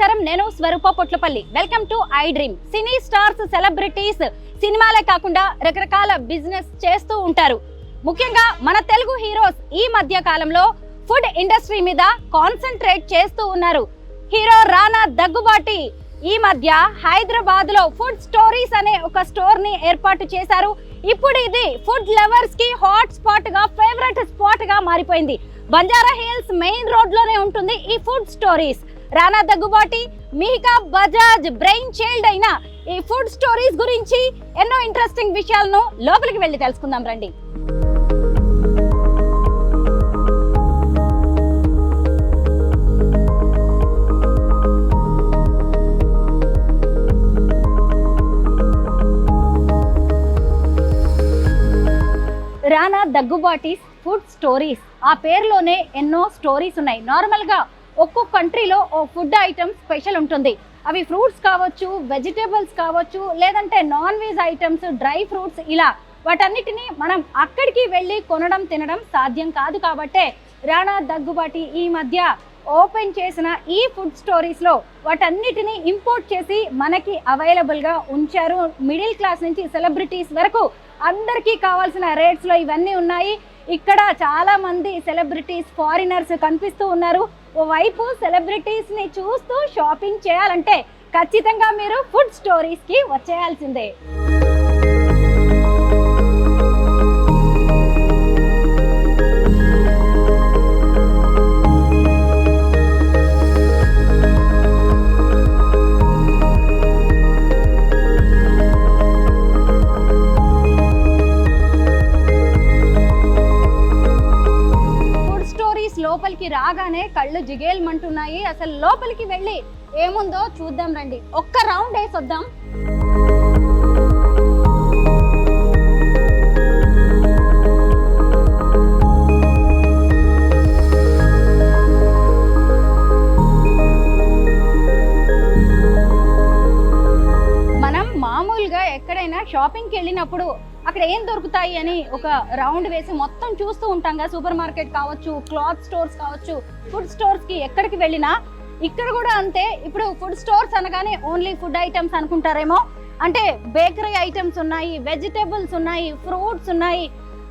నమస్కారం, నేను Swaroopa Potlapalli. Welcome to I dream. Cine stars, celebrities సినిమాలే కాకుండా రకరకాల బిజినెస్ చేస్తూ ఉంటారు. ముఖ్యంగా మన తెలుగు హీరోస్ ఈ మధ్య కాలంలో ఫుడ్ ఇండస్ట్రీ మీద కాన్సన్ట్రేట్ చేస్తూ ఉన్నారు. హీరో రానా దగ్గుబాటి ఈ మధ్య హైదరాబాద్ లో ఫుడ్ స్టోరీస్ అనే ఒక స్టోర్ ని ఏర్పాటు చేశారు. ఇప్పుడు ఇది ఫుడ్ లవర్స్ కి హాట్ స్పాట్ గా, ఫేవరెట్ స్పాట్ గా మారిపోయింది. బంజారా హిల్స్ మెయిన్ రోడ్ లోనే ఉంటుంది ఈ ఫుడ్ స్టోరీస్. రానా దగ్గుబాటి, మిహికా బజాజ్ బ్రెయిన్ చైల్డ్ అయిన ఈ ఫుడ్ స్టోరీస్ గురించి ఎన్నో ఇంట్రెస్టింగ్ విషయాలను లోపలికి వెళ్ళి తెలుసుకుందాం రండి. రానా దగ్గుబాటి ఫుడ్ స్టోరీస్, ఆ పేరులోనే ఎన్నో స్టోరీస్ ఉన్నాయి. నార్మల్గా ఒక్కొక్క కంట్రీలో ఓ ఫుడ్ ఐటమ్ స్పెషల్ ఉంటుంది. అవి ఫ్రూట్స్ కావచ్చు, వెజిటేబుల్స్ కావచ్చు, లేదంటే non veg items, dry fruits, ఇలా వాటన్నిటిని మనం అక్కడికి వెళ్ళి కొనడం తినడం సాధ్యం కాదు. కాబట్టే రానా దగ్గుబాటి ఈ మధ్య ఓపెన్ చేసిన ఈ ఫుడ్ స్టోరీస్లో వాటన్నిటిని ఇంపోర్ట్ చేసి మనకి అవైలబుల్గా ఉంచారు. మిడిల్ క్లాస్ నుంచి సెలబ్రిటీస్ వరకు అందరికీ కావాల్సిన రేట్స్లో ఇవన్నీ ఉన్నాయి. ఇక్కడ చాలా మంది సెలబ్రిటీస్, ఫారినర్స్ కనిపిస్తూ ఉన్నారు. ఓవైపు సెలబ్రిటీస్ని చూస్తూ షాపింగ్ చేయాలంటే ఖచ్చితంగా మీరు ఫుడ్ స్టోరీస్కి వచ్చేయాల్సిందే. లోపలికి రాగానే కళ్ళు జిగేల్మంటున్నాయి. అసలు లోపలికి వెళ్ళి ఏముందో చూద్దాం రండి. ఒక్క రౌండ్ వేసొద్దాం. మనం మామూలుగా ఎక్కడైనా షాపింగ్కి వెళ్ళినప్పుడు అక్కడ ఏం దొరుకుతాయి అని ఒక రౌండ్ వేసి మొత్తం చూస్తూ ఉంటాం కదా. సూపర్ మార్కెట్ కావచ్చు, క్లాత్ స్టోర్స్ కావచ్చు, ఫుడ్ స్టోర్స్కి ఎక్కడికి వెళ్ళినా ఇక్కడ కూడా అంతే. ఇప్పుడు ఫుడ్ స్టోర్స్ అనగానే ఓన్లీ ఫుడ్ ఐటమ్స్ అనుకుంటారేమో. అంటే బేకరీ ఐటమ్స్ ఉన్నాయి, వెజిటేబుల్స్ ఉన్నాయి, ఫ్రూట్స్ ఉన్నాయి,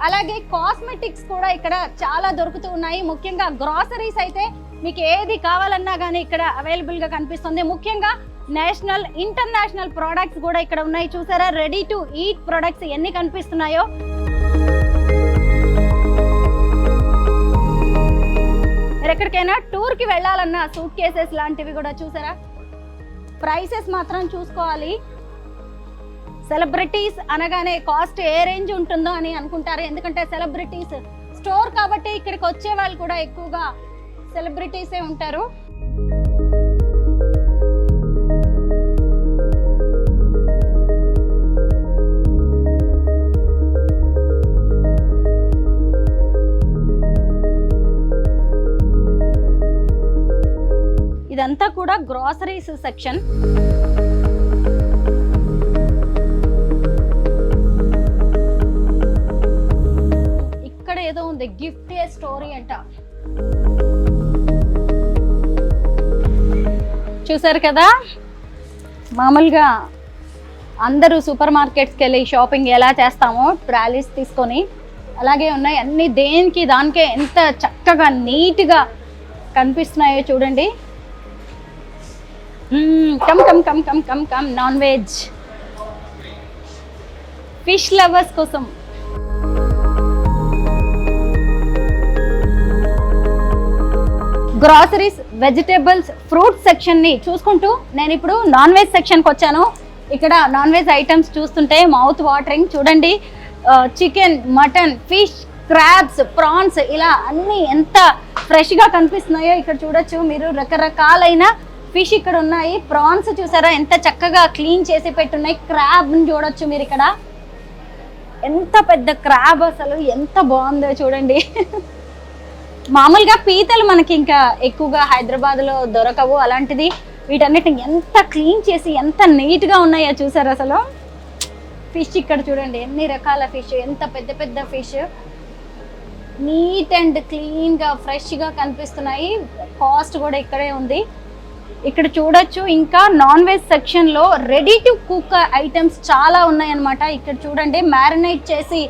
అలాగే కాస్మెటిక్స్ కూడా ఇక్కడ చాలా దొరుకుతూ ఉన్నాయి. ముఖ్యంగా గ్రాసరీస్ అయితే మీకు ఏది కావాలన్నా కానీ ఇక్కడ అవైలబుల్గా కనిపిస్తుంది. ముఖ్యంగా నేషనల్, ఇంటర్నేషనల్ ప్రోడక్ట్స్ కూడా ఇక్కడ ఉన్నాయి. చూసారా, రెడీ టు ఈట్ ప్రొడక్ట్స్ ఎన్ని కనిపిస్తున్నాయో. ఎక్కడికైనా టూర్కి వెళ్ళాలన్నా సూట్ కేసెస్ లాంటివి కూడా చూసారా. ప్రైసెస్ మాత్రం చూసుకోవాలి. సెలబ్రిటీస్ అనగానే కాస్ట్ ఏ రేంజ్ ఉంటుందో అని అనుకుంటారు. ఎందుకంటే సెలబ్రిటీస్ స్టోర్ కాబట్టి ఇక్కడికి వచ్చే వాళ్ళు కూడా ఎక్కువగా సెలబ్రిటీసే ఉంటారు. ఇదంతా కూడా గ్రాసరీస్ సెక్షన్. ఇక్కడ ఏదో ఉంది, గిఫ్ట్ ఏ స్టోరీ అంట. చూసారు కదా, మామూలుగా అందరూ సూపర్ మార్కెట్స్కి వెళ్ళి షాపింగ్ ఎలా చేస్తామో ట్రాలీస్ తీసుకొని అలాగే ఉన్నాయి అన్ని. దేనికి దానికే ఎంత చక్కగా నీట్గా కనిపిస్తున్నాయో చూడండి. Come come come come come come non veg, fish lovers కోసం. గ్రాసరీస్, వెజిటేబుల్స్, ఫ్రూట్స్ సెక్షన్ని చూసుకుంటూ నేను ఇప్పుడు నాన్ వెజ్ సెక్షన్కి వచ్చాను. ఇక్కడ నాన్ వెజ్ ఐటమ్స్ చూస్తుంటే మౌత్ వాటరింగ్. చూడండి, chicken, mutton, fish, crabs, prawns, ఇలా అన్నీ ఎంత ఫ్రెష్గా కనిపిస్తున్నాయో ఇక్కడ చూడొచ్చు మీరు. రకరకాలైన ఫిష్ ఇక్కడ ఉన్నాయి. ప్రాన్స్ చూసారా ఎంత చక్కగా క్లీన్ చేసి పెట్టున్నాయి. క్రాబ్ని చూడొచ్చు మీరు ఇక్కడ. ఎంత పెద్ద క్రాబ్, అసలు ఎంత బాగుందో చూడండి. మామూలుగా పీతలు మనకి ఇంకా ఎక్కువగా హైదరాబాద్లో దొరకవు. అలాంటిది వీటన్నిటిని ఎంత క్లీన్ చేసి ఎంత నీట్గా ఉన్నాయో చూసారు అసలు. ఫిష్ ఇక్కడ చూడండి ఎన్ని రకాల ఫిష్, ఎంత పెద్ద పెద్ద ఫిష్. నీట్ అండ్ క్లీన్గా ఫ్రెష్గా కనిపిస్తున్నాయి. కాస్ట్ కూడా ఇక్కడే ఉంది. ఇక్కడ చూడొచ్చు. ఇంకా నాన్ వెజ్ సెక్షన్లో రెడీ టు కుక్ ఐటమ్స్ చాలా ఉన్నాయన్నమాట. ఇక్కడ చూడండి మ్యారినేట్ చేసి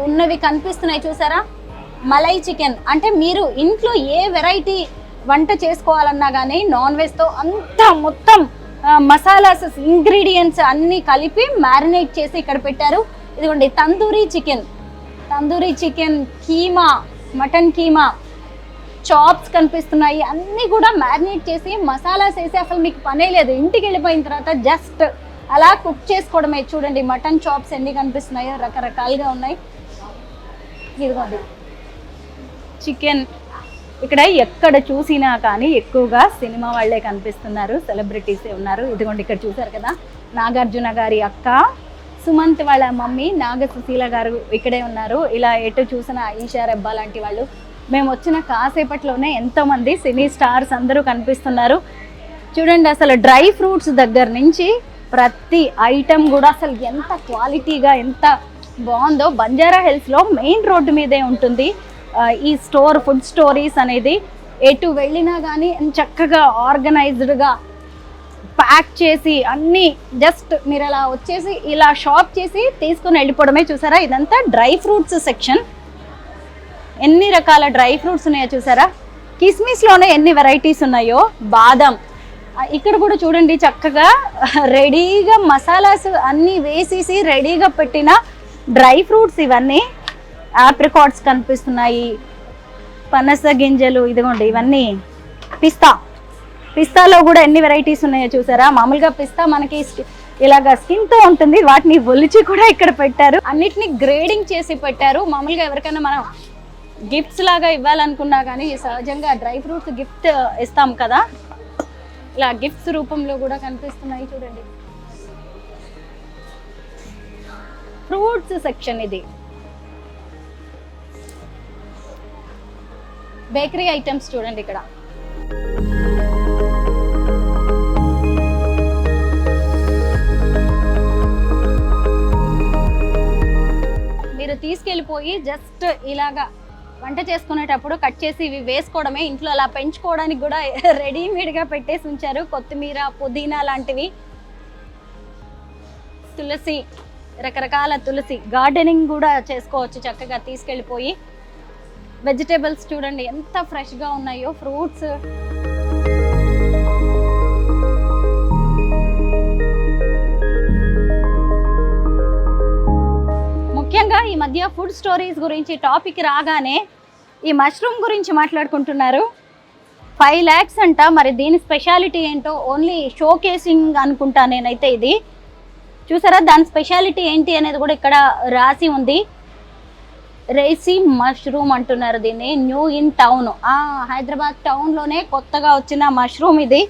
ఉన్నవి కనిపిస్తున్నాయి చూసారా. మలై చికెన్ అంటే మీరు ఇంట్లో ఏ వెరైటీ వంట చేసుకోవాలన్నా కానీ నాన్ వెజ్తో అంతా మొత్తం మసాలాస్ ఇంగ్రీడియంట్స్ అన్నీ కలిపి మ్యారినేట్ చేసి ఇక్కడ పెట్టారు. ఇదిగోండి tandoori chicken, keema, mutton keema, chops కనిపిస్తున్నాయి. అన్నీ కూడా మ్యారినేట్ చేసి మసాలాస్ వేసి అసలు మీకు పనే లేదు. ఇంటికి వెళ్ళిపోయిన తర్వాత జస్ట్ అలా కుక్ చేసుకోవడమే. చూడండి మటన్ చాప్స్ ఎన్ని కనిపిస్తున్నాయో, రకరకాలుగా ఉన్నాయి. ఇదిగోండి చికెన్. ఇక్కడ ఎక్కడ చూసినా కానీ ఎక్కువగా సినిమా వాళ్ళే కనిపిస్తున్నారు, సెలబ్రిటీసే ఉన్నారు. ఇదిగోండి ఇక్కడ చూసారు కదా, నాగార్జున గారి అక్క సుమంత్ వాళ్ళ మమ్మీ నాగ సుశీల గారు ఇక్కడే ఉన్నారు. ఇలా ఎటు చూసిన ఈషా రెబ్బా లాంటి వాళ్ళు. మేము వచ్చిన కాసేపట్లోనే ఎంతోమంది సినీ స్టార్స్ అందరూ కనిపిస్తున్నారు. చూడండి అసలు డ్రై ఫ్రూట్స్ దగ్గర నుంచి ప్రతి ఐటెం కూడా అసలు ఎంత క్వాలిటీగా ఎంత బాగుందో. బంజారా హిల్స్లో మెయిన్ రోడ్డు మీదే ఉంటుంది ఈ స్టోర్, ఫుడ్ స్టోరీస్ అనేది. ఎటు వెళ్ళినా కానీ చక్కగా ఆర్గనైజ్డ్గా ప్యాక్ చేసి అన్నీ జస్ట్ మీరు అలా వచ్చేసి ఇలా షాప్ చేసి తీసుకుని వెళ్ళిపోవడమే. చూసారా ఇదంతా డ్రై ఫ్రూట్స్ సెక్షన్. ఎన్ని రకాల డ్రై ఫ్రూట్స్ ఉన్నాయో చూసారా. కిస్మిస్లోనే ఎన్ని వెరైటీస్ ఉన్నాయో. బాదం ఇక్కడ కూడా చూడండి చక్కగా రెడీగా మసాలాస్ అన్నీ వేసేసి రెడీగా పెట్టిన డ్రై ఫ్రూట్స్ ఇవన్నీ. ఆప్రికాట్స్ కనిపిస్తున్నాయి, పనస గింజలు, ఇదిగోండి ఇవన్నీ పిస్తాలో కూడా ఎన్ని వెరైటీస్ ఉన్నాయో చూసారా. మామూలుగా పిస్తా మనకి ఇలాగా స్కిన్తో ఉంటుంది, వాటిని ఒలిచి కూడా ఇక్కడ పెట్టారు. అన్నిటినీ గ్రేడింగ్ చేసి పెట్టారు. మామూలుగా ఎవరికైనా మనం గిఫ్ట్స్ లాగా ఇవ్వాలనుకున్నా కానీ సహజంగా డ్రై ఫ్రూట్స్ గిఫ్ట్ ఇస్తాం కదా, ఇలా గిఫ్ట్స్ రూపంలో కూడా కనిపిస్తున్నాయి. చూడండి ఫ్రూట్స్ సెక్షన్ ఇది. బేకరీ ఐటమ్స్ చూడండి ఇక్కడ. మీరు తీసుకెళ్ళిపోయి జస్ట్ ఇలాగా వంట చేసుకునేటప్పుడు కట్ చేసి ఇవి వేసుకోవడమే. ఇంట్లో అలా పెంచుకోవడానికి కూడా రెడీమేడ్గా పెట్టేసి ఉంచారు. కొత్తిమీర, పుదీనా లాంటివి, తులసి, రకరకాల తులసి. గార్డెనింగ్ కూడా చేసుకోవచ్చు చక్కగా తీసుకెళ్ళిపోయి. వెజిటేబుల్స్ చూడండి ఎంత ఫ్రెష్గా ఉన్నాయో. ఫ్రూట్స్, ముఖ్యంగా ఈ మధ్య ఫుడ్ స్టోరీస్ గురించి టాపిక్ రాగానే ఈ మష్రూమ్ గురించి మాట్లాడుకుంటున్నారు. 5 lakhs అంట. మరి దీని స్పెషాలిటీ ఏంటో ఓన్లీ షో కేసింగ్ అనుకుంటా నేనైతే. ఇది చూసారా, దాని స్పెషాలిటీ ఏంటి అనేది కూడా ఇక్కడ రాసి ఉంది. రేసీ మష్రూమ్ అంటున్నారు దీన్ని. న్యూ ఇన్ టౌన్, హైదరాబాద్ టౌన్లోనే కొత్తగా వచ్చిన మష్రూమ్ ఇది.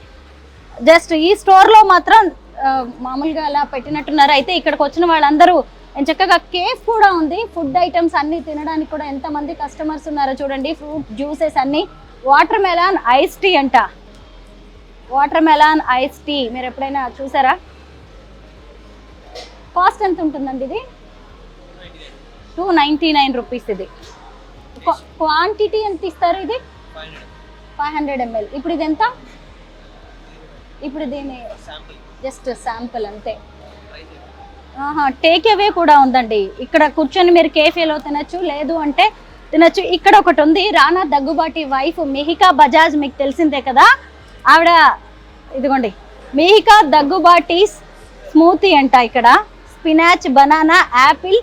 జస్ట్ ఈ స్టోర్లో మాత్రం మామూలుగా అలా పెట్టినట్టున్నారు. అయితే ఇక్కడికి వచ్చిన వాళ్ళందరూ చక్కగా కేఫ్ కూడా ఉంది. ఫుడ్ ఐటమ్స్ అన్నీ తినడానికి కూడా ఎంతమంది కస్టమర్స్ ఉన్నారో చూడండి. ఫ్రూట్ జ్యూసెస్ అన్నీ. వాటర్ మెలాన్ ఐస్ టీ అంట. వాటర్ మెలాన్ ఐస్ టీ మీరు ఎప్పుడైనా చూసారా? కాస్ట్ ఎంత ఉంటుందండి ఇది? 299 రూపీస్. ఇది క్వాంటిటీ ఎంత ఇస్తారు? ఇది 500 ml. ఇప్పుడు ఇది ఎంత? ఇప్పుడు దీని జస్ట్ శాంపుల్ అంతే. టేక్ అవే కూడా ఉందండి. ఇక్కడ కూర్చొని మీరు కేఫేలో తినచ్చు, లేదు అంటే తినచ్చు. ఇక్కడ ఒకటి ఉంది, రానా దగ్గుబాటి వైఫ్ మిహికా బజాజ్, మీకు తెలిసిందే కదా ఆవిడ. ఇదిగోండి మిహికా దగ్గుబాటి స్మూతీ అంట. ఇక్కడ spinach, banana, Apple,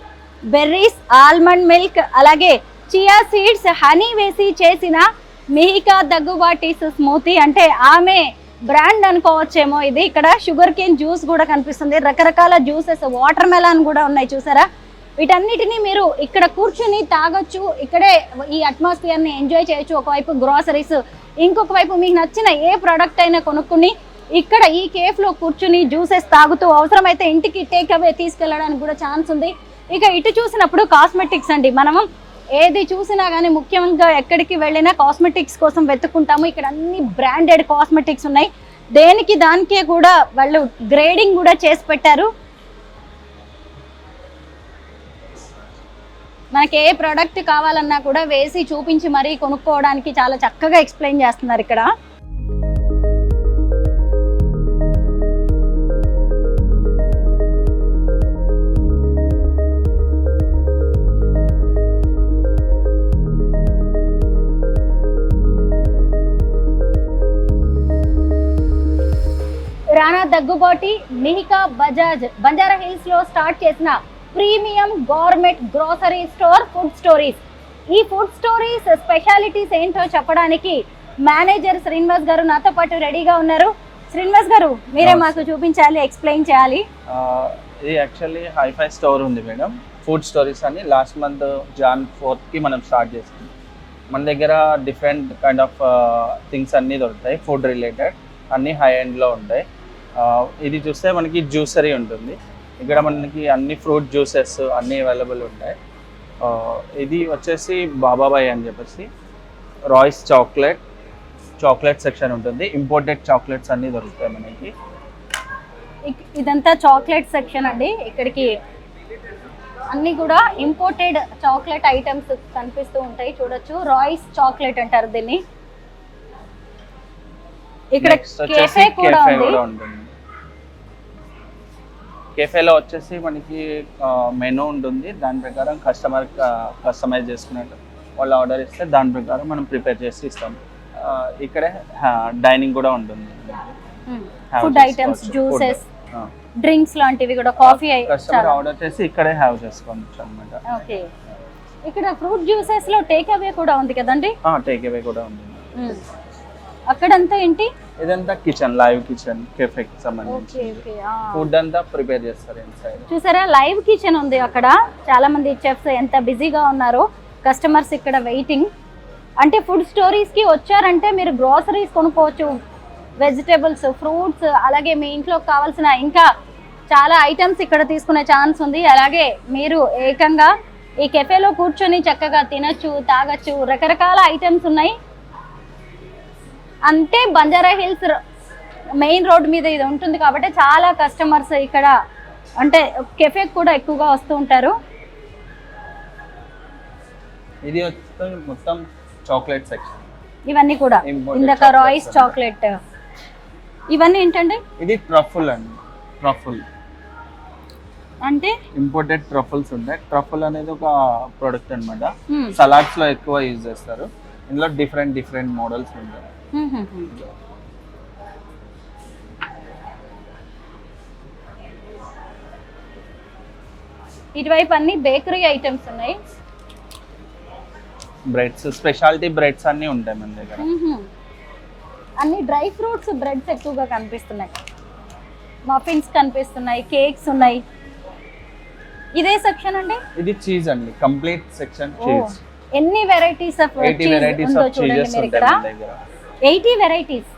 berries, almond milk, అలాగే చియా సీడ్స్, హనీ వేసి చేసిన మిహికా దగ్గుబాటి స్మూతీ. అంటే ఆమె బ్రాండ్ అనుకోవచ్చేమో ఇది. ఇక్కడ షుగర్ కేన్ జ్యూస్ కూడా కనిపిస్తుంది, రకరకాల జ్యూసెస్, వాటర్ మెలాన్ కూడా ఉన్నాయి చూసారా. వీటన్నిటిని మీరు ఇక్కడ కూర్చుని తాగొచ్చు. ఇక్కడే ఈ అట్మాస్ఫియర్ని ఎంజాయ్ చేయొచ్చు. ఒకవైపు గ్రాసరీస్, ఇంకొక వైపు మీకు నచ్చిన ఏ ప్రోడక్ట్ అయినా కొనుక్కుని ఇక్కడ ఈ కేఫ్లో కూర్చుని జ్యూసెస్ తాగుతూ అవసరమైతే ఇంటికి టేక్ అవే తీసుకెళ్ళడానికి కూడా ఛాన్స్ ఉంది. ఇక ఇటు చూసినప్పుడు కాస్మెటిక్స్ అండి. మనము ఏది చూసినా కానీ ముఖ్యంగా ఎక్కడికి వెళ్ళినా కాస్మెటిక్స్ కోసం వెతుక్కుంటాము. ఇక్కడ అన్ని బ్రాండెడ్ కాస్మెటిక్స్ ఉన్నాయి. దేనికి దానికే కూడా వాళ్ళు గ్రేడింగ్ కూడా చేసి పెట్టారు. మనకి ఏ ప్రోడక్ట్ కావాలన్నా కూడా వేసి చూపించి మరీ కొనుక్కోవడానికి చాలా చక్కగా ఎక్స్ప్లెయిన్ చేస్తున్నారు ఇక్కడ. రానా దగ్గుబాటి మిహికా బజాజ్ బంజారా హిల్స్ లో స్టార్ట్ చేసిన premium government grocery store food stories. ఈ ఫుడ్ స్టోరీస్ స్పెషాలిటీస్ ఏంటో చెప్పడానికి మేనేజర్ శ్రీనివాస్ గారు నాతో పాటు రెడీగా ఉన్నారు. శ్రీనివాస్ గారు, మీరే మాకు చూపించాలి, ఎక్స్ప్లెయిన్ చేయాలి. ఇది యాక్చువల్లీ హైఫై స్టోర్ ఉంది మేడం, ఫుడ్ స్టోరీస్ అని. లాస్ట్ మంత్ Jan 4th కి మనం స్టార్ట్ చేసాం. మన దగ్గర డిఫరెంట్ కైండ్ ఆఫ్ థింగ్స్ అన్నీ దొరుకుతాయి, ఫుడ్ రిలేటెడ్ అన్నీ హై ఎండ్లో ఉంటాయి. ఇది చూస్తే మనకి జ్యూసరీ ఉంటుంది. ఇక్కడ మనకి అన్ని ఫ్రూట్ జ్యూసెస్ అన్నీ అవైలబుల్ ఉంటాయి. ఇది వచ్చేసి బాబాబాయ్ అని చెప్పేసి రాయ్స్ చాక్లెట్ సెక్షన్ ఉంటుంది. ఇంపోర్టెడ్ చాక్లెట్స్ అన్నీ దొరుకుతాయి మనకి. ఇదంతా చాక్లెట్ సెక్షన్ అండి. ఇక్కడికి అన్ని కూడా ఇంపోర్టెడ్ చాక్లెట్ ఐటమ్స్ కనిపిస్తూ ఉంటాయి. చూడొచ్చు, రాయ్స్ చాక్లెట్ అంటారు దీన్ని. ఇక్కడ కేఫే కూడా ఉంటుంది. కేఫేలో వచ్చేసి మనకి మెనూ ఉంటుంది. దాని ప్రకారం కస్టమైజ్ చేసుకున్నట్టు వాళ్ళు ఆర్డర్ ఇస్తే దాని ప్రకారం మనం ప్రిపేర్ చేసి ఇస్తాం. ఇక్కడే డైనింగ్ కూడా ఉంటుంది. ఫుడ్ ఐటమ్స్, జ్యూసెస్, డ్రింక్స్ లాంటివి కూడా, కాఫీ కస్టమర్ ఆర్డర్ చేసి ఇక్కడే హ్యావ్ చేసుకోవచ్చు అన్నమాట. ఓకే, ఇక్కడ ఫ్రూట్ జ్యూసెస్ లో టేక్ అవే కూడా ఉంది కదండి? టేక్ అవే కూడా ఉంది. అక్కడంతా ఏంటి? ఇదంతా కిచెన్, లైవ్ కిచెన్, కేఫేకి సంబంధించి ఫుడ్ అంతా ప్రిపేర్ చేస్తారు ఇన్సైడ్. చూసారా, లైవ్ కిచెన్ ఉంది అక్కడ. చాలా మంది చెఫ్స్ ఎంత బిజీగా ఉన్నారో, కస్టమర్స్ ఇక్కడ వెయిటింగ్. అంటే ఫుడ్ స్టోరీస్ కి వచ్చారంటే మీరు గ్రోసరీస్ కొనుక్కోవచ్చు, వెజిటేబుల్స్, ఫ్రూట్స్, అలాగే మీ ఇంట్లో కావాల్సిన ఇంకా చాలా ఐటమ్స్ ఇక్కడ తీసుకునే ఛాన్స్ ఉంది. అలాగే మీరు ఏకంగా ఈ కెఫేలో కూర్చొని చక్కగా తినచ్చు, తాగొచ్చు. రకరకాల ఐటమ్స్ ఉన్నాయి. అంటే బంజారా హిల్స్ మెయిన్ రోడ్ మీద ఇది ఉంటుంది కాబట్టి చాలా కస్టమర్స్ ఇక్కడ అంటే కెఫేకి కూడా ఎక్కువగా వస్తూ ఉంటారు. ఇది మొత్తం చాక్లెట్ సెక్షన్. ఇవన్నీ కూడా ఇందాక రాయ్స్ చాక్లెట్. ఇవన్నీ ఏంటంటే ఇది ట్రఫుల్ అండి. ట్రఫుల్ అంటే ఇంపోర్టెడ్ ట్రఫుల్స్ ఉంటాయి. ట్రఫుల్ అనేది ఒక ప్రొడక్ట్ అన్నమాట. సలాడ్స్ లో ఎక్కువ యూజ్ చేస్తారు. ఇందులో డిఫరెంట్ మోడల్స్ ఉంటాయి. ఇటువైపు అన్ని బేకరీ ఐటమ్స్ ఉన్నాయి. బ్రెడ్స్, స్పెషాలిటీ బ్రెడ్స్ అన్ని ఉంటాయి మన దగ్గర. అన్ని డ్రై ఫ్రూట్స్ బ్రెడ్స్ ఎక్కువగా కనిపిస్తున్నాయి. మఫిన్స్ కనిపిస్తున్నాయి, కేక్స్ ఉన్నాయి. ఇదే సెక్షన్ అండి. ఇది చీజ్ అండి, కంప్లీట్ సెక్షన్ చీజ్. ఎన్ని వెరైటీస్ ఆఫ్ చీజ్ ఉందో చూడండి మీరు ఇక్కడ. 80 వెరైటీస్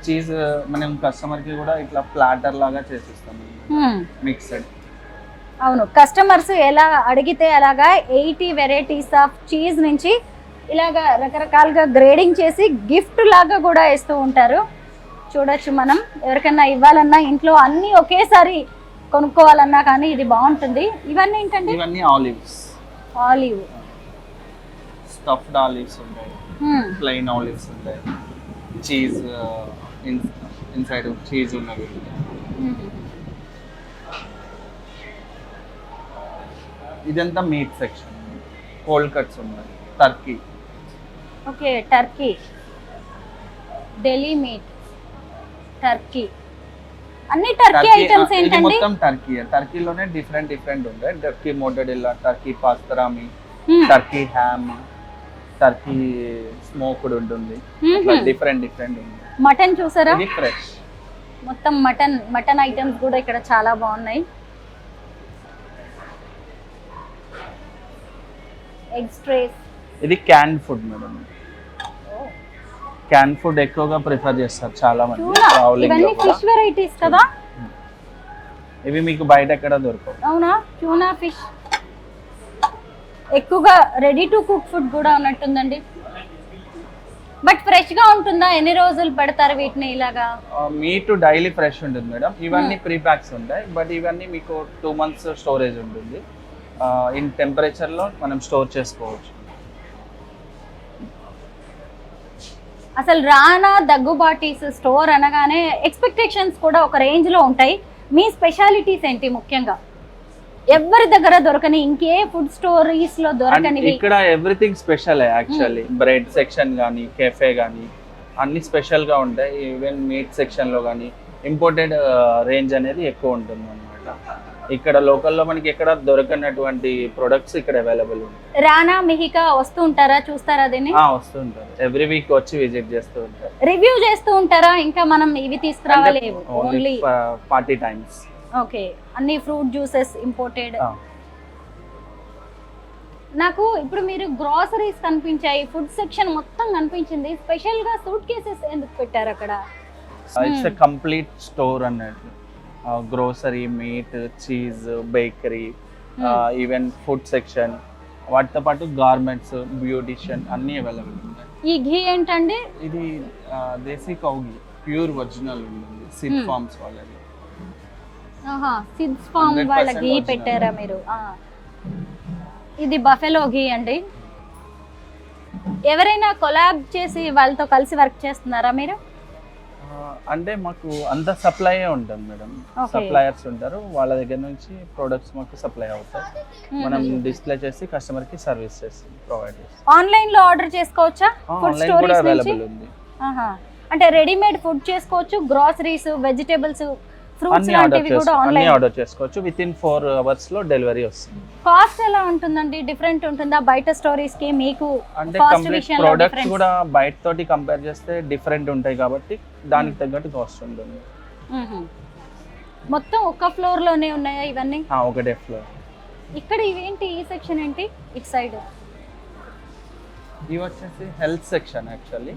చీజ్ మనం కస్టమర్ కి కూడా ఇట్లా ప్లాటర్ లాగా చేసిస్తాం, మిక్స్డ్. అవును, కస్టమర్స్ ఎలా అడిగితే అలాగా 80 వెరైటీస్ ఆఫ్ చీజ్ నుంచి ఇలాగా రకరకాలుగా గ్రేడింగ్ చేసి గిఫ్ట్ లాగా కూడా ఇస్తూ ఉంటారు. చూడొచ్చు, మనం ఎవరికైనా ఇవ్వాలన్నా, ఇంట్లో అన్ని ఒకేసారి కొనుక్కోవాలన్నా కానీ ఇది బాగుంటుంది. ఇవన్నీ ఏంటండి? ఇవన్నీ ఆలివ్ స్టఫ్డ్ ఆలివ్స్ ఉంటాయి, ప్లెయిన్ ఆలివ్స్ ఉంటాయి, చీజ్ ఇన్సైడ్ చీజ్ ఉన్నవి. ఇదంతా మీట్ సెక్షన్. కోల్డ్ కట్స్ ఉన్నాయి, turkey. Okay, turkey, deli meat, turkey, అన్ని టర్కీ ఐటమ్స్ ఏంటండి? మొత్తం టర్కీలోనే డిఫరెంట్ ఉంటాయి. Turkey mortadella, turkey pastrami, turkey ham, turkey smoked ఉంటుంది. డిఫరెంట్ ఉంది. మటన్ చూసారా, ఇది ఫ్రెష్. మొత్తం మటన్ ఐటమ్స్ కూడా ఇక్కడ చాలా బాగున్నాయి. Egg trays. ఇది can food madam. Can food ఎక్కువగా ప్రిఫర్ చేస్తారు చాలా మంది. ఇవన్నీ ఫిష్ వెరైటీస్ కదా? ఇవి మీకు బయట ఎక్కడ దొరకవు. అవునా? ట్యూనా ఫిష్ ఎక్కువగా రెడీ టు కుక్ ఫుడ్ కూడా ఉన్నట్టుందండి. బట్ ఫ్రెష్ గా ఉంటుందా? ఎన్ని రోజులు పెడతారు వీటిని ఇలాగా? మీట్ డైలీ ఫ్రెష్ ఉంటుంది మేడం. ఇవన్నీ ప్రీ ప్యాక్స్ ఉంటాయి. బట్ ఇవన్నీ మీకు 2 months స్టోరేజ్ ఉంటుంది. ఇన్ టెంపరేచర్ లో మనం స్టోర్ చేసుకోవచ్చు. అసలు రానా దగ్గుబాటీస్ స్టోర్ అనగానే ఎక్స్పెక్టేషన్స్ కూడా ఒక రేంజ్ లో ఉంటాయి. మీ స్పెషాలిటీస్ ఏంటి? ముఖ్యంగా ఎవరి దగ్గర దొరకని, ఇంకే ఫుడ్ స్టోరీస్ లో దొరకని? ఇక్కడ everything special actually. Bread section కానీ, కెఫే కానీ అన్ని స్పెషల్ గా ఉంటాయి. ఈవెన్ మీట్ సెక్షన్ లో కానీ ఇంపోర్టెడ్ రేంజ్ అనేది ఎక్కువ ఉంటుంది అనమాట. ఇక్కడ లోకల్లో మనకి ఎక్కడ దొరకనటువంటి ప్రొడక్ట్స్ ఇక్కడ అవైలబుల్ ఉంటాయి. రానా మిహికా వస్తూ ఉంటారా, చూస్తారా దీన్ని? వస్తుంటారు, ఎవ్రీ వీక్ వచ్చి విజిట్ చేస్తూ ఉంటారు. రివ్యూ చేస్తూ ఉంటారా? ఇంకా మనం ఇవి తీసుకురావాలి ఓన్లీ పార్టీ టైమ్స్. ఓకే, అన్ని ఫ్రూట్ జ్యూసెస్ ఇంపోర్టెడ్. నాకు ఇప్పుడు మీరు గ్రాసరీస్ కనిపించాయి, ఫుడ్ సెక్షన్ మొత్తం కనిపించింది. స్పెషల్ గా సూట్ కేసెస్ ఎందుకు పెట్టారు అక్కడ? ఇట్స్ ఎ కంప్లీట్ స్టోర్ అన్నట్టు. Grocery, meet, cheese, bakery, even food section, వాటితో పాటు గార్మెంట్స్, బ్యూటిషియన్ అన్నీ అవైలబుల్ ఉంటాయి. ఈ ఘీ ఏంటండి? ఇది దేశీ కౌ ఘీ, ప్యూర్ ఒరిజినల్ ఉంటుంది, సిడ్ ఫార్మ్స్ వాళ్ళది. సిడ్స్ ఫార్మ్ వాళ్ళ ఘీ పెట్టారా మీరు? ఇది బఫెలో ఘీ అండి. ఎవరైనా కొలాబ్ చేసి వాళ్ళతో కలిసి వర్క్ చేస్తున్నారా మీరు? అంటే మాకు అంత సప్లై ఉంటుంది మేడం, సప్లయర్స్ ఉంటారు, వాళ్ళ దగ్గర నుంచి ప్రొడక్ట్స్ మాకు సప్లై అవుతాయి. మనం డిస్ప్లే చేసి కస్టమర్ కి సర్వీస్ చేసి ప్రొవైడ్ చేస్తాం. ఆన్లైన్ లో ఆర్డర్ చేసుకోవచ్చా? ఫుడ్ ఆన్లైన్ కూడా అవైలబుల్ ఉంది. అంటే రెడీమేడ్ ఫుడ్ చేసుకోవచ్చు, గ్రోసరీస్, వెజిటేబుల్స్, ఫ్రూట్స్ అన్ని లాంటివి కూడా ఆన్లైన్ ఆర్డర్ చేసుకోవచ్చు. విత్ ఇన్ 4 hours లో డెలివరీ వస్తుంది. కాస్ట్ ఎలా ఉంటుందండి? డిఫరెంట్ ఉంటుందా బయట స్టోరీస్ కి మీకు? అంటే కంప్లీట్ ప్రొడక్ట్స్ కూడా బయట తోటి కంపేర్ చేస్తే డిఫరెంట్ ఉంటాయి కాబట్టి దానికి తగ్గట్టు కాస్ట్ ఉంటుంది. మొత్తం ఒక ఫ్లోర్ లోనే ఉన్నాయా ఇవన్నీ? ఒకటే ఫ్లోర్. ఇక్కడ ఇవేంటి? ఈ సెక్షన్ ఏంటి ఇటు సైడ్? ఇవి వచ్చేసి హెల్త్ సెక్షన్. యాక్చువల్లీ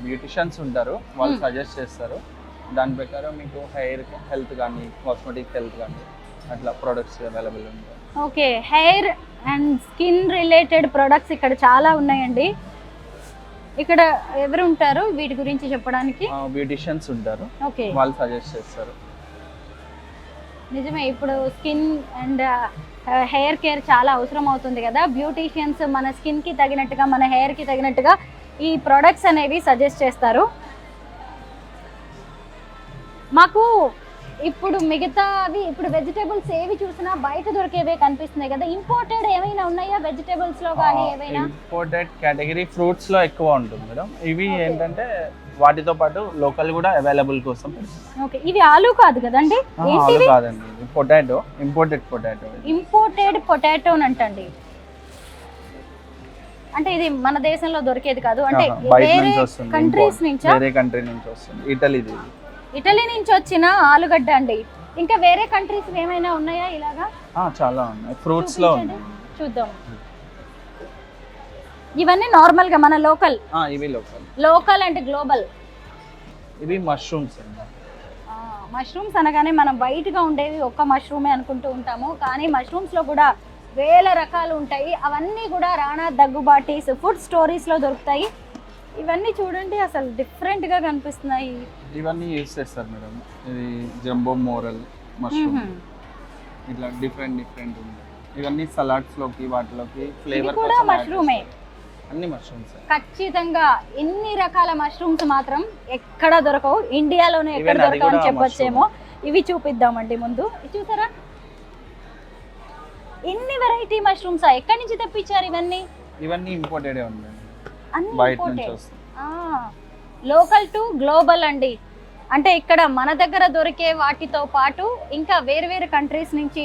బ్యూటిషియన్స్ ఉంటారు, వాళ్ళు సజెస్ట్ చేస్తారు, దాని ప్రకారం మీకు హెయిర్ హెల్త్ కానీ కాస్మెటిక్ హెల్త్ కానీ అట్లా ప్రొడక్ట్స్ అవైలబుల్ ఉంటాయి. Okay, hair and skin related products ఇక్కడ చాలా ఉన్నాయండి. ఇక్కడ ఎవరు ఉంటారు వీటి గురించి చెప్పడానికి? బ్యూటిషియన్స్ ఉంటారు, ఓకే, వాళ్ళు సజెస్ట్ చేస్తారు. నిజమే, ఇప్పుడు స్కిన్ అండ్ హెయిర్ కేర్ చాలా అవసరం అవుతుంది కదా. బ్యూటీషియన్స్ మన స్కిన్ కి తగినట్టుగా, మన హెయిర్ కి తగినట్టుగా ఈ ప్రొడక్ట్స్ అనేవి సజెస్ట్ చేస్తారు. మాకు ఇప్పుడు మిగతావి, ఇప్పుడు వెజిటేబుల్స్ ఏవి చూసినా బయట దొరికేవే కనిపిస్తున్నాయి కదా. ఇంపోర్టెడ్ ఏమైనా ఉన్నాయా వెజిటేబుల్స్ లో కానీ? ఏమైనా ఇంపోర్టెడ్ కేటగిరీ ఫ్రూట్స్ లో ఎక్కువ ఉంటుంది మేడం. ఇవి ఏంటంటే వాటితో పాటు లోకల్ కూడా అవైలబుల్ కోసం. ఓకే, ఇవి ఆలు కాదు కదండి? ఆలు కాదండి, potato, imported potato. Imported potato అంటండి. అంటే ఇది మన దేశంలో దొరికేది కాదు, అంటే వేరే కంట్రీస్ నుంచి, వేరే కంట్రీ నుంచి వస్తుంది. ఇటలీ నుంచి వచ్చిన ఆలుగడ్డ అండి. ఇంకా వేరే కంట్రీస్ ఏమైనా ఉన్నాయా ఇలాగా? చాలా ఉన్నాయి, ఫ్రూట్స్ లో ఉన్నాయి. చూద్దాం. ఇవన్నీ నార్మల్ గా మన లోకల్? ఇవి లోకల్. లోకల్ అంటే గ్లోబల్. ఇవి మష్రూమ్స్. మష్రూమ్స్ అనగానే మనం వైట్ గా ఉండేవి ఒక్క మష్రూమే అనుకుంటూ ఉంటాము, కానీ మష్రూమ్స్ లో కూడా వేల రకాలు ఉంటాయి. అవన్నీ కూడా రాణా దగ్గుబాటీస్ ఫుడ్ స్టోరీస్ లో దొరుకుతాయి. ఇవన్నీ చూడండి, అసలు డిఫరెంట్ గా కనిపిస్తున్నాయి. ఇవన్నీ యూస్ చేస్తారు మేడం. ఇది జంబో మోరల్ మష్రూమ్, ఇట్లా డిఫరెంట్ ఉంది. ఇవన్నీ సలాడ్స్ లోకి, వాటిలోకి ఫ్లేవర్ కూడా మష్రూమే. అన్ని మష్రూమ్స్. ఖచ్చితంగా ఇన్ని రకాల మష్రూమ్స్ మాత్రం ఎక్కడ దొరకవు, ఇండియాలోనే ఎక్కడ దొరకవు అని చెప్పొచ్చేమో. ఇవి చూపిద్దామండి ముందు. చూసారా ఎన్ని వెరైటీ మష్రూమ్స్? ఎక్కడి నుంచి తెప్పించారు ఇవన్నీ? ఇవన్నీ ఇంపోర్టెడ్ ఉన్నాయి, లోకల్ టు గ్లోబల్ అండి. అంటే ఇక్కడ మన దగ్గర దొరికే వాటితో పాటు ఇంకా వేరు కంట్రీస్ నుంచి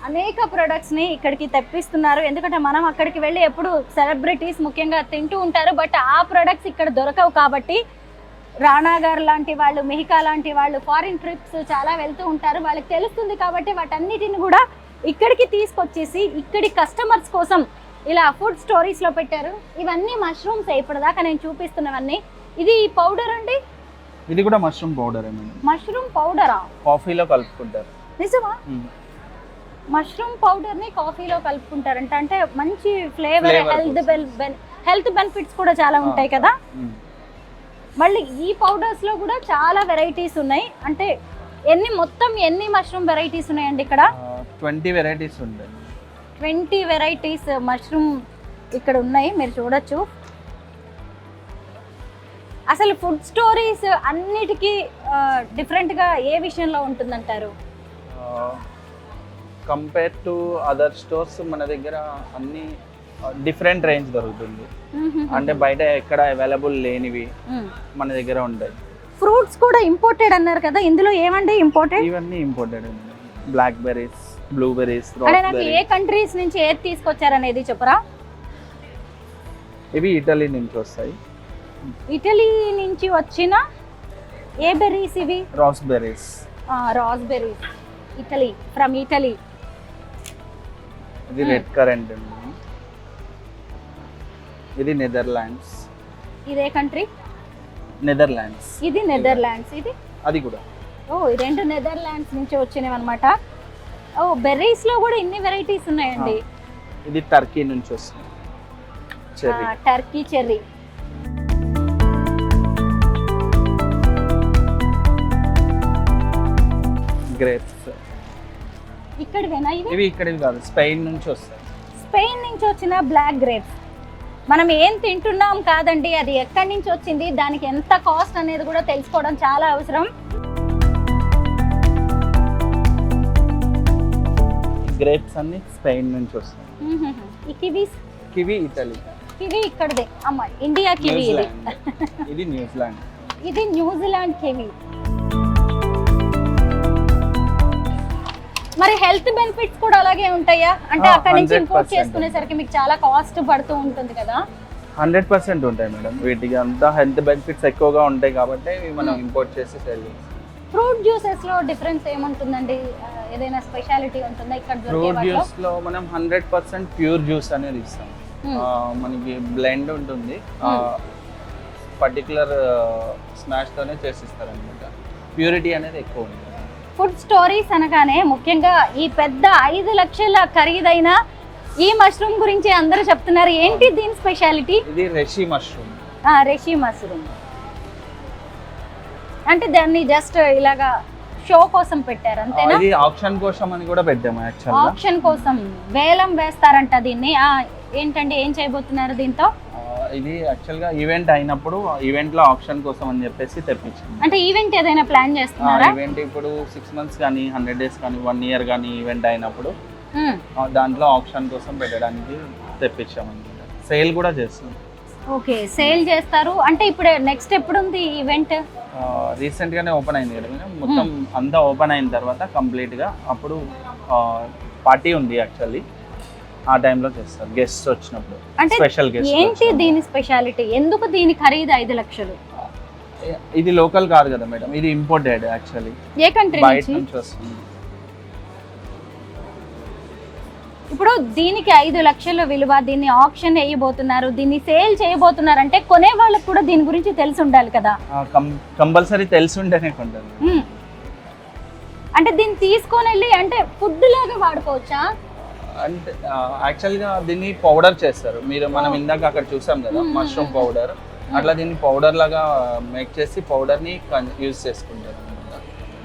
అనేక ప్రొడక్ట్స్ ని ఇక్కడికి తెప్పిస్తున్నారు. ఎందుకంటే మనం అక్కడికి వెళ్ళి ఎప్పుడు సెలబ్రిటీస్ ముఖ్యంగా తింటూ ఉంటారు, బట్ ఆ ప్రొడక్ట్స్ ఇక్కడ దొరకవు. కాబట్టి రాణా గారు లాంటి వాళ్ళు, మిహికా లాంటి వాళ్ళు ఫారిన్ ట్రిప్స్ చాలా వెళ్తూ ఉంటారు, వాళ్ళకి తెలుస్తుంది. కాబట్టి వాటన్నిటిని కూడా ఇక్కడికి తీసుకొచ్చేసి ఇక్కడి కస్టమర్స్ కోసం ఇలా ఫుడ్ స్టోరీస్ లో పెట్టారు. ఇవన్నీ మష్రూమ్స్ ఇప్పటిదాకా నేను చూపిస్తున్నవన్నీ. ఇది పౌడర్ అండి? ఇది కూడా మష్రూమ్ పౌడర్. మష్రూమ్ పౌడరా? కాఫీలో కలుపుకుంటారు. నిజమా? మష్రూమ్ పౌడర్ ని కాఫీలో కలుపుకుంటారంట. అంటే మంచి ఫ్లేవర్, హెల్త్ బెనిఫిట్స్ కూడా చాలా ఉంటాయి కదా. మళ్ళీ ఈ పౌడర్స్ లో కూడా చాలా వెరైటీస్ ఉన్నాయి. అంటే మొత్తం ఎన్ని మష్రూమ్ వెరైటీస్ ఉన్నాయండి ఇక్కడ? 20 వెరైటీస్ ఉంటాయి. 20 వెరైటీస్ మష్రూమ్ ఇక్కడ ఉన్నాయి, మీరు చూడొచ్చు. అసలు ఫుడ్ స్టోరీస్ అన్నిటికీ డిఫరెంట్గా ఏ విషయంలో ఉంటుందంటారు? కంపేర్ టు అదర్ స్టోర్స్ మన దగ్గర అన్ని డిఫరెంట్ రేంజ్ దొరుకుతుంది. అంటే బయట ఎక్కడ అవైలబుల్ లేనివి మన దగ్గర ఉంటాయి. ఫ్రూట్స్ కూడా ఇంపోర్టెడ్ అన్నారు కదా, ఇందులో ఏమండి ఇంపోర్టెడ్? ఇవన్నీ ఇంపోర్టెడ్. బ్లాక్ బెర్రీస్, బ్లూబెర్రీస్, అంటే నాకు ఏ కంట్రీస్ నుంచి ఏది తీసుకొచ్చారనేది చెప్పరా? ఇవి ఇటలీ నుంచి వస్తాయి. ఇటలీ నుంచి వచ్చిన ఏ బెర్రీస్ ఇవి? Raspberries. Raspberries, Italy, from Italy. ఇది రెడ్ కరెంట్ అండి. ఇది నెదర్లాండ్స్. ఇదే కంట్రీ? నెదర్లాండ్స్. ఇది నెదర్లాండ్స్. ఇది అది కూడా. ఈ రెండు నెదర్లాండ్స్ నుంచి వచ్చినవి అనమాట. బెర్రీస్ లో కూడా ఇన్ని వెరైటీస్ ఉన్నాయండి. ఇది టర్కీ నుంచి వస్తుంది. చెర్రీ. Turkey cherry. గ్రేప్స్. ఇక్కడివేనా ఇవి? ఇవి ఇక్కడివి కాదు, స్పెయిన్ నుంచి వస్తాయి. స్పెయిన్ నుంచి వచ్చిన బ్లాక్ గ్రేప్స్. మనం ఏం తింటున్నాం కాదండి, అది ఎక్కడి నుంచి వచ్చింది, దానికి ఎంత కాస్ట్ అనేది కూడా తెలుసుకోవడం చాలా అవసరం. గ్రేప్స్ అన్ని స్పెయిన్ నుంచి వస్తాయి. ఈ కివీస్? Kiwi Italy. కివి ఇక్కడదే అమ్మ, ఇండియా కివి. ఇది ఇది న్యూజిలాండ్. ఇది న్యూజిలాండ్ కివి. మరి హెల్త్ బెనిఫిట్స్ కూడా అలాగే ఉంటాయా? అంటే అక్కడ నుంచి ఇంపోర్ట్ చేసుకునేసరికి మీకు చాలా కాస్ట్ పడుతూ ఉంటుంది కదా? 100% ఉంటాయి మేడం. వీటికి అంతా హెల్త్ బెనిఫిట్స్ ఎక్కువగా ఉంటాయి కాబట్టి మనం ఇంపోర్ట్ చేసి సేల్ చేస్తాం. ఫ్రూట్ జ్యూసెస్ లో డిఫరెన్స్ ఏముంటుందండి? ఏదైనా స్పెషాలిటీ ఉంటుందా ఇక్కడ దొరికే ఫ్రూట్ వాటిలో? జ్యూస్ లో మనం 100% ప్యూర్ జ్యూస్ అనేది ఇస్తాం. మనకి బ్లెండ్ ఉంటుంది, పర్టికులర్ స్మాష్ తోనే చేసిస్తారు అనమాట. ప్యూరిటీ అనేది ఎక్కువ ఉంటుంది. ఫుడ్ స్టోరీస్ అనగానే ముఖ్యంగా ఈ పెద్ద 5 లక్షల ఖరీదైన ఈ మష్రూమ్ గురించి అందరూ చెప్తున్నారు. ఏంటి దీని స్పెషాలిటీ? ఇది రెషి మష్రూమ్. రెషి మష్రూమ్ అంటే దాన్ని జస్ట్ ఇలాగా షో కోసం పెట్టారు అంతేనా? ఇది ఆప్షన్ కోసం అని కూడా పెట్టాము యాక్చువల్గా. ఆప్షన్ కోసం వేలం వేస్తారంట దీన్ని. ఏంటండి, ఏం చేయబోతున్నారు దీంతో? ఇది యాక్చువల్గా ఈవెంట్ అయినప్పుడు ఈవెంట్ లో ఆప్షన్ కోసం అని చెప్పేసి తెప్పించాము. అంటే ఈవెంట్ ఏదైనా ప్లాన్ చేస్తున్నారా? ఈవెంట్ ఇప్పుడు 6 months కానీ 100 days కానీ 1 year కానీ ఈవెంట్ అయినప్పుడు దాంట్లో ఆప్షన్ కోసం పెట్టడానికి తెప్పించాము అనమాట. సేల్ కూడా చేస్తాం. ఓకే, సేల్ చేస్తారు. అంటే ఇప్పుడు నెక్స్ట్ ఎప్పుడు ఉంది ఈవెంట్? రీసెంట్ గానే ఓపెన్ అయింది కదా మేడం. మొత్తం అంతా ఓపెన్ అయిన తర్వాత కంప్లీట్ గా అప్పుడు పార్టీ ఉంది యాక్చువల్లీ. ఆ టైంలో చేస్తారు గెస్ట్స్ వచ్చినప్పుడు. అంటే స్పెషల్ గెస్ట్. ఏంటి దీని స్పెషాలిటీ? ఎందుకు దీని ఖరీదు 5 లక్షలు? ఇది లోకల్ కాదు కదా మేడం, ఇది ఇంపోర్టెడ్ యాక్చువల్లీ. ఏ కంట్రీ బయట నుంచి వస్తుంది. ఇప్పుడు దీనికి 5 లక్షల విలువ. దీన్ని ఆప్షన్ వేయబోతున్నారు, దీన్ని సేల్ చేయబోతున్నారు అంటే కొనే వాళ్ళకి కూడా దీని గురించి తెలిసి ఉండాలి కదా? కంపల్సరీ తెలిసి ఉంటేనే కొంటారు. అంటే దీన్ని తీసుకొని వెళ్ళి అంటే ఫుడ్ లాగా వాడుకోవచ్చా? అంటే యాక్చువల్గా దీన్ని పౌడర్ చేస్తారు. మనం ఇందాక అక్కడ చూసాం కదా మష్రూమ్ పౌడర్, అట్లా దీన్ని పౌడర్ లాగా మేక్ చేసి పౌడర్ని యూజ్ చేసుకుంటారు.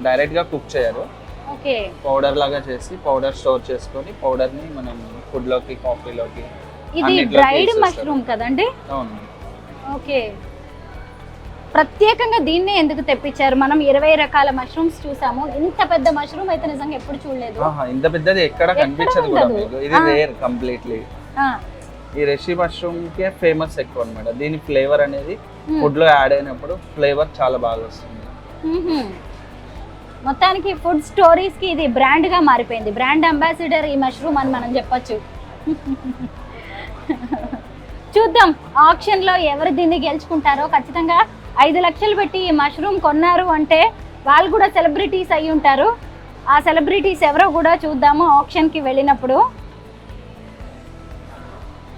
డైరెక్ట్గా కుక్ చేయరు. ఓకే, పౌడర్ లాగా చేసి పౌడర్ స్టోర్ చేసుకొని పౌడర్ని మనం ఫుడ్లోకి, కాఫీలోకి. ఇది డ్రైడ్ మష్రూమ్ కదండి? అవును. ఓకే, ప్రత్యేకంగా దీన్నే ఎందుకు తెప్పించారు? మనం 20 రకాల మష్రూమ్స్ చూసాము, ఇంత పెద్ద మష్రూమ్ అయితే నిజంగా ఎప్పుడు చూడలేదు. ఇంత పెద్దది ఎక్కడ కనిపించదు కూడా మీకు. ఇది రేర్ కంప్లీట్లీ. ఈ రెషి మష్రూమ్ కే ఫేమస్ ఎక్కువ అన్నమాట. దీని ఫ్లేవర్ అనేది ఫుడ్ లో యాడ్ అయినప్పుడు ఫ్లేవర్ చాలా బాగా వస్తుంది. మొత్తానికి ఫుడ్ స్టోరీస్ కి ఇది బ్రాండ్ గా మారిపోయింది. బ్రాండ్ అంబాసిడర్ ఈ మష్రూమ్ అని మనం చెప్పొచ్చు. చూద్దాం ఆప్షన్ లో ఎవరు దీన్ని గెలుచుకుంటారో. ఖచ్చితంగా 5 లక్షలు పెట్టి ఈ మష్రూమ్ కొన్నారు అంటే వాళ్ళు కూడా సెలబ్రిటీస్ అయి ఉంటారు. ఆ సెలబ్రిటీస్ ఎవరో కూడా చూద్దాము ఆప్షన్ కి వెళ్ళినప్పుడు.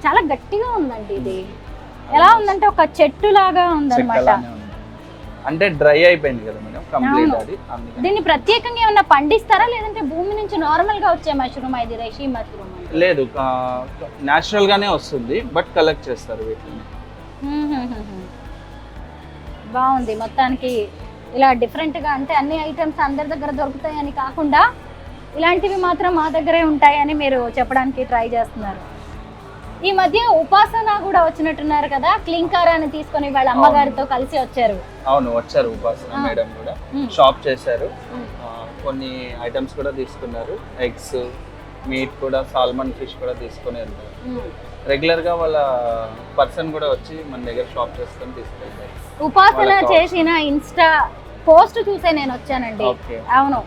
చాలా గట్టిగా ఉందండి ఇది. ఎలా ఉందంటే ఒక చెట్టు లాగా ఉందన్నమాట. అంటే డ్రై అయిపోయింది కదా మేడం కంప్లీట్ అది. దీన్ని ప్రత్యేకంగా ఏమన్నా పండిస్తారా లేదంటే భూమి నుంచి నార్మల్ గా వచ్చే మష్రూమ్? ఇది రెషి మష్రూమ్ లేదు, న్యాచురల్ గానే వస్తుంది, బట్ కలెక్ట్ చేస్తారు వీటిని. బాగుంది మొత్తానికి. ఇలా డిఫరెంట్ గా అంటే అన్ని ఐటమ్స్ అందరి దగ్గర దొరుకుతాయని కాకుండా ఇలాంటివి మాత్రం మా దగ్గరే ఉంటాయని మీరు చెప్పడానికి ట్రై చేస్తున్నారు. ఈ మధ్య ఉపాసన కూడా వచ్చినట్టున్నారు కదా, క్లింకారాన్ని తీసుకొని వాళ్ళ అమ్మగారితో కలిసి వచ్చారు. అవును, వచ్చారు ఉపాసన మేడం కూడా. షాప్ చేశారు, కొన్ని ఐటమ్స్ కూడా తీసుకున్నారు. ఎగ్స్, మీట్ కూడా, సాల్మన్ ఫిష్ కూడా తీసుకుని వెళ్తారు. రెగ్యులర్గా వాళ్ళ పర్సన్ కూడా వచ్చి మన దగ్గర షాప్ చేసుకొని తీసుకెళ్తారు. ఉపాసన చేసిన ఇన్స్టా పోస్ట్ చూసే నేను వచ్చానండి. ఓకే. అవును,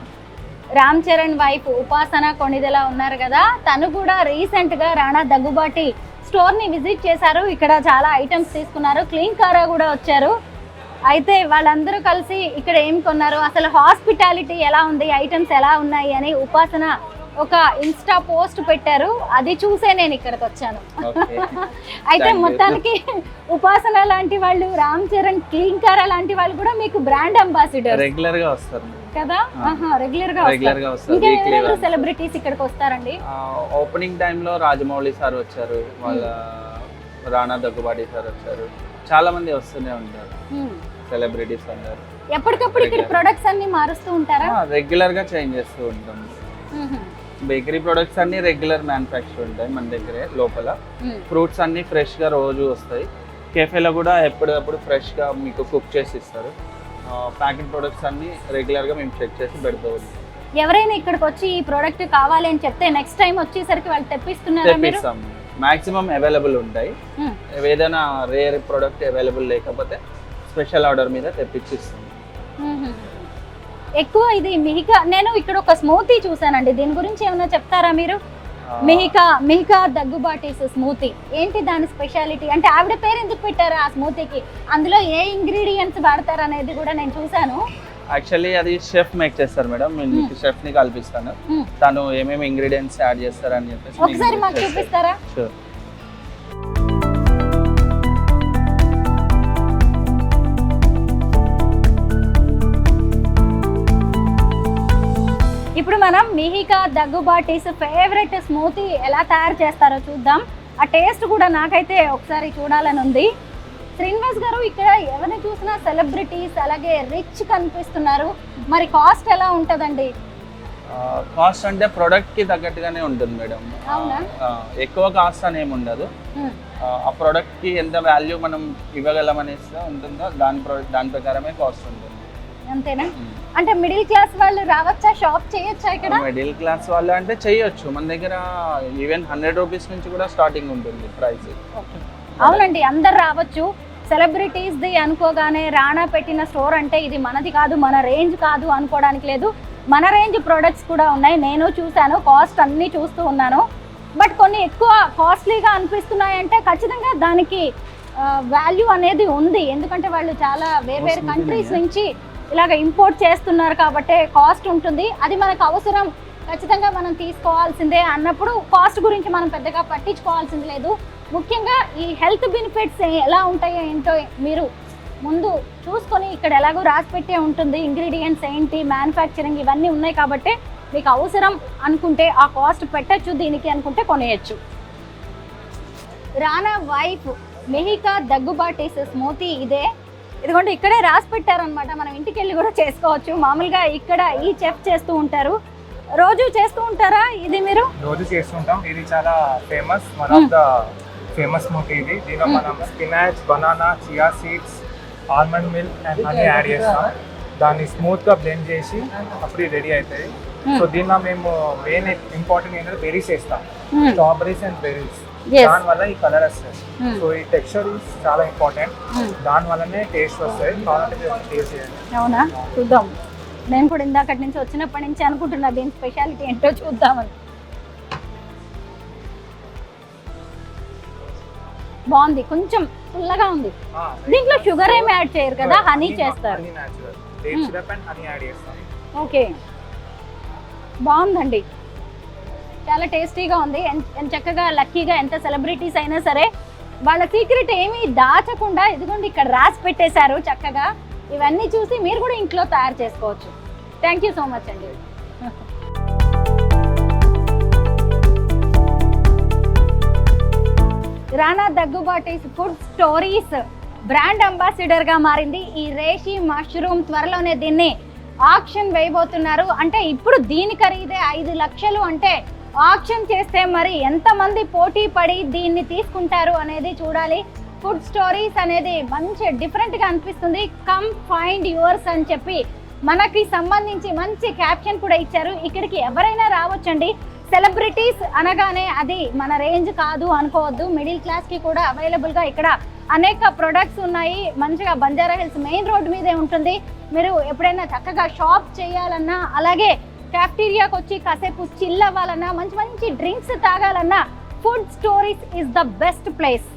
రామ్ చరణ్ వైఫ్ ఉపాసన కొణిదెల ఉన్నారు కదా, తను కూడా రీసెంట్ గా రాణా దగ్గుబాటి స్టోర్ ని విజిట్ చేశారు. ఇక్కడ చాలా ఐటమ్స్ తీసుకున్నారు, క్లీన్ కారా కూడా వచ్చారు. అయితే వాళ్ళందరూ కలిసి ఇక్కడ ఏం కొన్నారు, అసలు హాస్పిటాలిటీ ఎలా ఉంది, ఐటమ్స్ ఎలా ఉన్నాయి అని ఉపాసన ఒక ఇన్స్టా పోస్ట్ పెట్టారు. అది చూసే నేను ఇక్కడికి వచ్చాను. అయితే మొత్తానికి ఉపాసన లాంటి వాళ్ళు, రామ్ చరణ్, క్లీన్ కారా లాంటి వాళ్ళు కూడా మీకు బ్రాండ్ అంబాసిడర్ రెగ్యులర్ గా వస్తారు కదా. రెగ్యులర్ గా వస్తారు. ఇంకా సెలబ్రిటీస్ ఇక్కడికి వస్తారండి. ఓపెనింగ్ టైమ్ లో రాజమౌళి సార్ వచ్చారు, వాళ్ళ రాణా దగ్గుబాటి సార్ వచ్చారు, చాలా మంది వస్తూనే ఉంటారు సెలబ్రిటీస్ అందరు. ఎప్పటికప్పుడు ఇక్కడ ప్రొడక్ట్స్ అన్ని మారుస్తూ ఉంటారా? రెగ్యులర్ గా చేంజ్ చేస్తూ ఉంటాం. బేకరీ ప్రొడక్ట్స్ అన్ని రెగ్యులర్ మ్యానుఫ్యాక్చర్ ఉంటాయి మన దగ్గరే. లోపల ఫ్రూట్స్ అన్ని ఫ్రెష్ గా రోజు వస్తాయి. కేఫేలో కూడా ఎప్పటికప్పుడు ఫ్రెష్ గా మీకు కుక్ చేసి ఇస్తారు. ప్యాకెట్ ప్రొడక్ట్స్ అన్ని రెగ్యులర్ గా మేము చెక్ చేసి పెడుతూ ఉంటాం. ఎవరైనా ఇక్కడికి వచ్చి ఈ ప్రోడక్ట్ కావాలి అని చెప్తే నెక్స్ట్ టైం వచ్చేసరికి వాళ్ళు తెప్పిస్తున్నారా? తెప్పిస్తాం, మాక్సిమం అవైలబుల్ ఉంటాయి. ఏదైనా రేర్ ప్రోడక్ట్ అవైలబుల్ లేకపోతే స్పెషల్ ఆర్డర్ మీద తెప్పించిస్తాం. ఎక్కువ ఇది మిహికా, నేను ఇక్కడ ఒక స్మూతీ చూసానండి, దీని గురించి ఏమైనా చెప్తారా మీరు? మిహికా దగ్గుబాటీస్ స్మూతీ ఏంటి, దాని స్పెషాలిటీ అంటే ఆవిడ పేరు ఎందుకు పెట్టారు ఆ స్మూతీకి, అందులో ఏ ఇంగ్రీడియంట్స్ వాడతారు అనేది కూడా నేను చూసాను. యాక్చువల్లీ అది షెఫ్ మేక్ చేస్తారు మేడం, నేను షెఫ్ ని కల్పిస్తాను. తను ఏమేమి ఇంగ్రీడియంట్స్ యాడ్ చేస్తారని చెప్పేసి ఒకసారి మాకు చూపిస్తారా? షూర్. ఇప్పుడు మనం మిహికా దగ్గుబాటీస్ ఫేవరెట్ స్మూతీ ఎలా తయారు చేస్తారో చూద్దాం. ఆ టేస్ట్ కూడా నాకైతే ఒకసారి చూడాలని ఉంది. శ్రీనివాస్ గారు, ఇక్కడ ఎవరిని చూసినా సెలబ్రిటీస్ అలాగే రిచ్ కనిపిస్తున్నారు, మరి కాస్ట్ ఎలా ఉంటుందండి? కాస్ట్ అంటే ప్రోడక్ట్ కి తగ్గట్టుగానే ఉంటుంది మేడం. అవునా? ఎక్కువ కాస్ట్ అని ఏమి ఉండదు. ఆ ప్రోడక్ట్ కి ఎంత వాల్యూ మనం ఇవ్వగలం అనేసి ఉంటుందో దాని ప్రకారమే కాస్ట్ ఉంటుంది. అంతేనా? అంటే మిడిల్ క్లాస్ వాళ్ళు రావచ్చా, షాప్ చేయొచ్చా ఇక్కడ? మిడిల్ క్లాస్ వాళ్ళు అంటే చేయొచ్చు, మన దగ్గర ఈవెన్ 100 రూపీస్ నుంచి కూడా స్టార్టింగ్ ఉంటుంది ప్రైస్. అవునండి, అందరు రావచ్చు. సెలబ్రిటీస్ ది అనుకోగానే రాణా పెట్టిన స్టోర్ అంటే ఇది మనది కాదు, మన రేంజ్ కాదు అనుకోవడానికి లేదు. మన రేంజ్ ప్రొడక్ట్స్ కూడా ఉన్నాయి, నేను చూశాను, కాస్ట్ అన్నీ చూస్తూ ఉన్నాను. బట్ కొన్ని ఎక్కువ కాస్ట్లీగా అనిపిస్తున్నాయంటే ఖచ్చితంగా దానికి వాల్యూ అనేది ఉంది. ఎందుకంటే వాళ్ళు చాలా వేరే కంట్రీస్ నుంచి ఇలాగ ఇంపోర్ట్ చేస్తున్నారు కాబట్టి కాస్ట్ ఉంటుంది. అది మనకు అవసరం, ఖచ్చితంగా మనం తీసుకోవాల్సిందే అన్నప్పుడు కాస్ట్ గురించి మనం పెద్దగా పట్టించుకోవాల్సింది లేదు. ముఖ్యంగా ఈ హెల్త్ బెనిఫిట్స్ ఎలా ఉంటాయో ఏంటో మీరు ముందు చూసుకొని, ఇక్కడ ఎలాగో రాసి పెట్టే ఉంటుంది ఇంగ్రీడియంట్స్ ఏంటి, మ్యానుఫ్యాక్చరింగ్ ఇవన్నీ ఉన్నాయి కాబట్టి మీకు అవసరం అనుకుంటే ఆ కాస్ట్ పెట్టచ్చు, దీనికి అనుకుంటే కొనేయచ్చు. రానా వైఫ్ మిహికా దగ్గుబాటీస్ స్మూతీ ఇదే. ఇదిగోండి ఇక్కడే రాసి పెట్టారనమాట, మనం ఇంటికి వెళ్ళి కూడా చేసుకోవచ్చు. మామూలుగా ఇక్కడ ఈ చెఫ్ చేస్తూ ఉంటారు. రోజు చేస్తూ ఉంటారా ఇది మీరు? రోజు చేస్తుంటాం. ఇది చాలా famous, one of the famous smoothie ఇది. దీనిలో మనం spinach, banana, chia seeds, almond milk and అన్ని యాడ్ చేస్తాం. దాన్ని స్మూత్ గా బ్లెండ్ చేసి అప్పుడు రెడీ అవుతుంది. సో దీనిలో మేము మెయిన్ ఇంపార్టెంట్ ఏంటంటే బెర్రీస్ వేస్తాం, స్ట్రాబెరీస్ అండ్ బెర్రీస్. దాని వల్ల ఈ కలర్ వస్తుంది. సో ఈ టెక్స్చర్ చాలా ఇంపార్టెంట్, దాని వల్లనే టేస్ట్ వస్తుంది. టేస్ట్ చేయండి. అవునా? చూద్దాం. నేను కూడా ఇందాకటి నుంచి వచ్చినప్పటి నుంచి అనుకుంటున్నా దీని స్పెషాలిటీ ఏంటో చూద్దామని. బాగుంది, కొంచెం పుల్లగా ఉంది. దీంట్లో షుగర్ ఏమి యాడ్ చేయరు కదా, హనీ చేస్తారు. ఓకే, బాగుందండి, చాలా టేస్టీగా ఉంది. చక్కగా లక్కీగా ఎంత సెలబ్రిటీస్ అయినా సరే వాళ్ళ సీక్రెట్ ఏమీ దాచకుండా ఇదిగోండి ఇక్కడ రాసి పెట్టేశారు చక్కగా. ఇవన్నీ చూసి మీరు కూడా ఇంట్లో తయారు చేసుకోవచ్చు. థ్యాంక్ యూ సో మచ్ అండి. Rana Daggubati's food stories brand ambassador గా మారింది ఈ రేషి మష్రూమ్. త్వరలోనే దీన్ని ఆక్షన్ వేయబోతున్నారు. అంటే ఇప్పుడు దీని ఖరీదే 5 లక్షలు. అంటే ఆక్షన్ చేస్తే మరి ఎంతమంది పోటీ పడి దీన్ని తీసుకుంటారు అనేది చూడాలి. ఫుడ్ స్టోరీస్ అనేది మంచి డిఫరెంట్గా అనిపిస్తుంది. కమ్ ఫైండ్ యువర్స్ అని చెప్పి మనకి సంబంధించి మంచి క్యాప్షన్ కూడా ఇచ్చారు. ఇక్కడికి ఎవరైనా రావచ్చండి. సెలబ్రిటీస్ అనగానే అది మన రేంజ్ కాదు అనుకోవద్దు. మిడిల్ క్లాస్కి కూడా అవైలబుల్గా ఇక్కడ అనేక ప్రొడక్ట్స్ ఉన్నాయి. మంచిగా బంజారా హిల్స్ మెయిన్ రోడ్ మీదే ఉంటుంది. మీరు ఎప్పుడైనా చక్కగా షాప్ చేయాలన్నా, అలాగే క్యాఫ్టీరియాకి వచ్చి కాసేపు చిల్ అవ్వాలన్నా, మంచి మంచి డ్రింక్స్ తాగాలన్నా food stories is the best place.